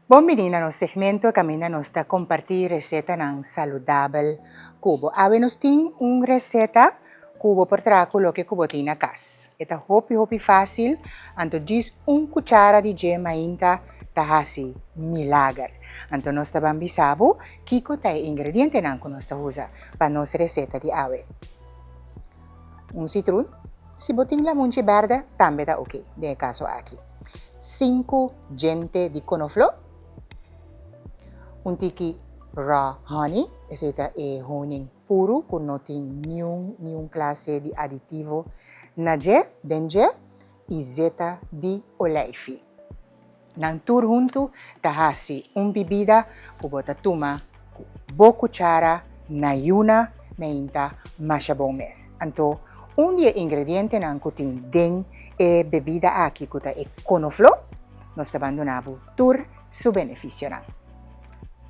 Bom-vinda no segmento Camina nos está compartir receita ng saludable kubo. Awe nos ting receita kubo por traco lo que kubo tina kas. Eta hopi fácil, anto dis cuchara di gema inta tahasi milagre. Anto nos tabang bisabo, kiko tay ingrediente nang ko nos usa pa nos receita di awe. Citron, si boting la munchi verde, tambe da ok, de caso aquí. 5 gente di conoflo, un tiki raw honey, esta es honey puro con no tiene ningún clase de aditivo, nadie, denje, y zeta di oleifi. Nang tur junto, tahasi bebida, kubota tuma, bo cuchara, na yuna, na inta, mashabong mes. Anto, ingrediente nang kuting den bebida aki kuta conoflo, nos abandonabo tur su beneficio nang.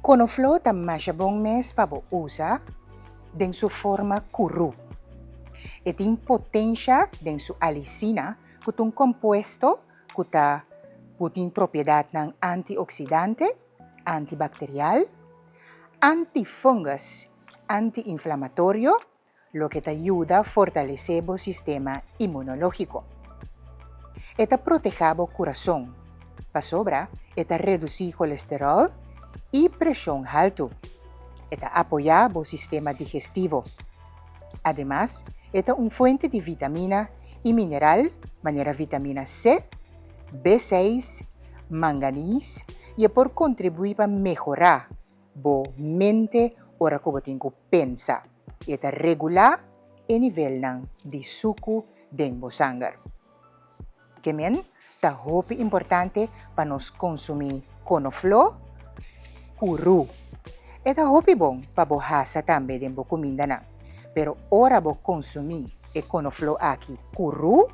Conoflo ta mashabong mes pabo usa den su forma kuru. Et in potencia den su alicina kutong compuesto kuta putin propiedad ng antioxidante, antibacterial, antifungus, antiinflamatorio, lo que te ayuda a fortalecer el sistema inmunológico. Eta proteja el corazón, pa sobra, eta reducir colesterol y presión alto. Eta apoya el sistema digestivo. Además, eta una fuente de vitamina y mineral, manera vitamina C, B6, manganés, y por contribuir a mejorar la mente ora como tengo pensa. Eta regular el nivel de suco den bo sangue. Kemen, ta hopi importante para nos consumir conoflo, kuru. Eta hopi bon para bo hasa tambe den bo comida na. Pero ora bo consumir e conoflo aquí kuru,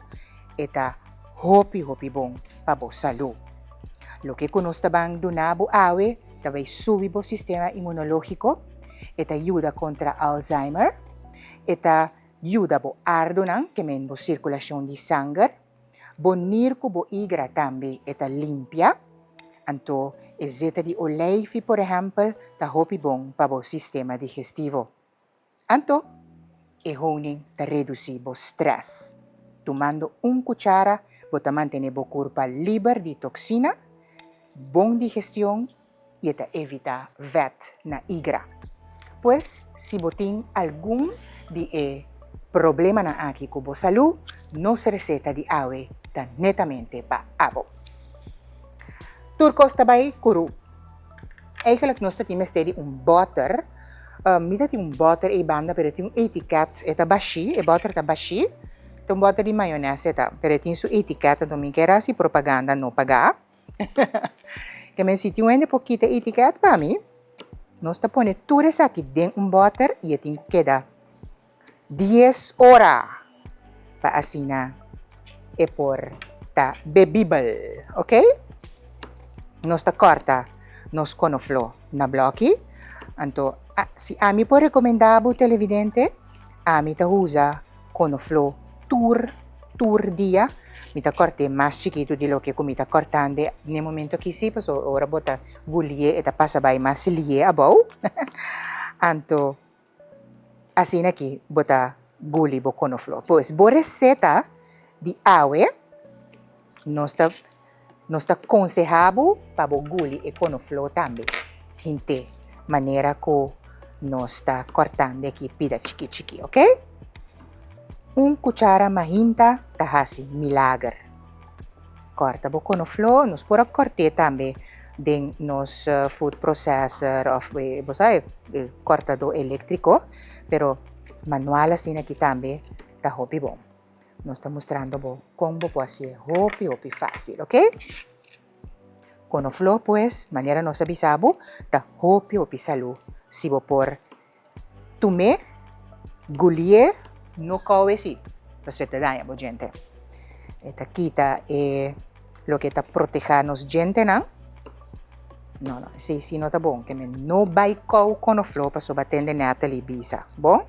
eta hopi bon para bo salud. Lo que conosca bang dunabo awe, tabay subi bo sistema inmunológico, eta ayuda contra Alzheimer, eta ayuda bo ardonan, que men bo circulación de sangre, bonir ko bo igra tambi eta limpia, anto ezeta di oleifi, por ejemplo, ta hopi bon pa bo sistema digestivo. Anto, honing ta reduci bo stress. Tomando cuchara, bo ta mantene bo curpa libre de toxina, bon digestión, y eta evita vet na igra. Pues, si botin algún problema na aki kubo salud, nos receta di awe ta netamente pa abo. Turcos tabay kuru. Eigenlijk nos tati mestedi butter. Mida ti butter banda pero ti etiket eta bashi, butter ta bashi. Tom butter di maionese eta pero ti su etiket to mi kera si propaganda no paga. Que men si ti wende poquita etiket pa mi, nos te pone tures aquí den butter y tengo queda 10 horas para asina e por ta bebible, ¿ok? Nos te corta nos conoflo na blocky. Anto, si a mi por recomendable televidente, a mi te usa conoflo tur dia. Mi te corte más chiquito de lo que mi te cortando en el momento que sí, pues ahora bota gulie eta pasa by más lie abau. Anto, así aquí bota guli bo conoflo. Pues, bo receta de awe, nos está aconsejado para bo guli e conoflo también. Gente, manera que nos está cortando aquí pida chiqui, ¿ok? Cuchara mahinta tahasi milagre. Corta bo conoflo, nos pora corte también de nos food processor of cortador eléctrico, pero manual así aquí también ta hopi bom. Nos está mostrando bo cómo puede ser hopi fácil, ¿ok? Conoflo pues, manera nos avisabo, ta hopi salud. Si bo por tume, gulie, no cabe si, pues se te daña, bo gente. Esta quita lo que te proteja nos gente, ¿no? No, si no está bon, que me no vai conoflo, para so batende Natalie Bisa, bon?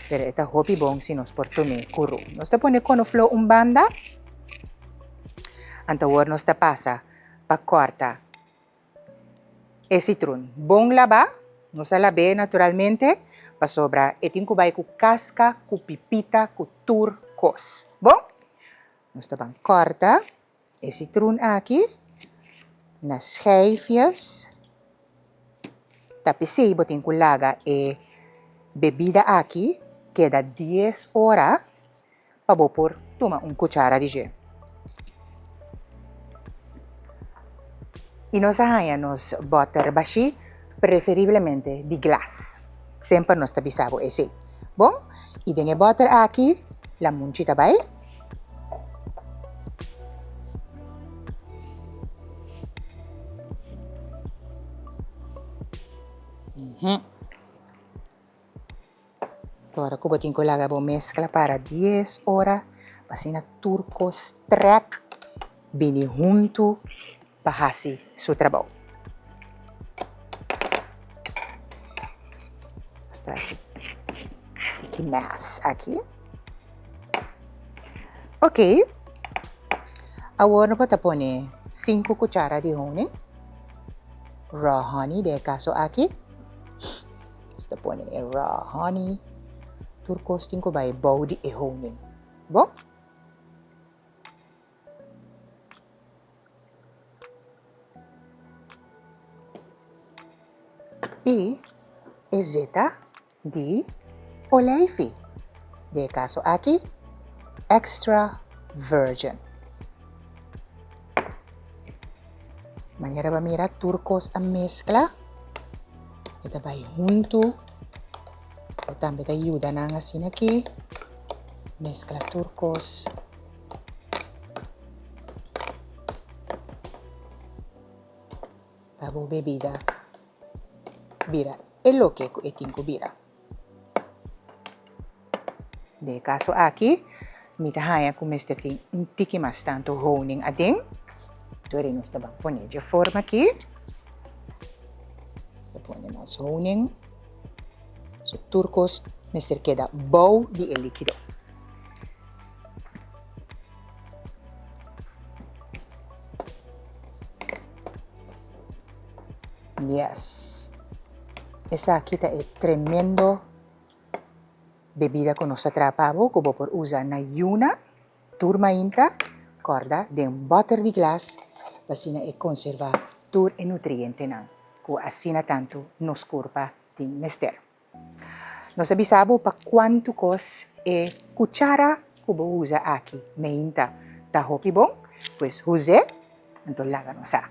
Pero esta hopi bon si nos por tume kuru. Nos te pone conoflo banda, anta war nos te pasa pa corta e citron. Bom laba, no sa labe naturalmente, pasobra e tinkubay ku casca, ku pipita, ku turcos. Bom, nós tabang corta e citron aqui, nas schijfjes. Tapos botin ku laga e bebida aqui, queda 10 horas, para por tomar cuchara de gel. E nós arranhamos butter baixi, preferivelmente de glass. Sempre nós tabisabo esse. Bom, e tem butter aqui, la munchita vai. Agora, ko botin ko laga bo mezcla para 10 horas, pasina turcos trek, bini junto, bahasi su trabaho. Está assim. Tiki mass aqui. Ok. Agora po tapone 5 cuchara de honey. Raw honey, de caso aqui. Tapone raw honey. Turcos tinko by body e honey. Bom? E ezeta de oleifi. De caso aqui, extra virgin. Manera ba mira turcos a mezcla. Ito ba junto. O también te ayuda na assim aqui. Mezcla turcos. Pabo bebida. Bira. E lo que é tinko bira. De caso aqui, mitahaya kung mister ting tiki mas tanto honing ading. Ito rin nós tabang pone de forma aqui. Esta pone mas honing. So turcos, mister queda bow di el líquido. Yes. Esa aquí es tremendo bebida que nos atrapamos, como por usar na yuna, turma inta, corda, de un butter de glass, así e conserva tur e nutriente na, que así tanto nos curpa tin mester. Nos avisamos para quanto cos e cuchara que usa aqui, meinta, ta hopi bom, pues use, então laga nos a.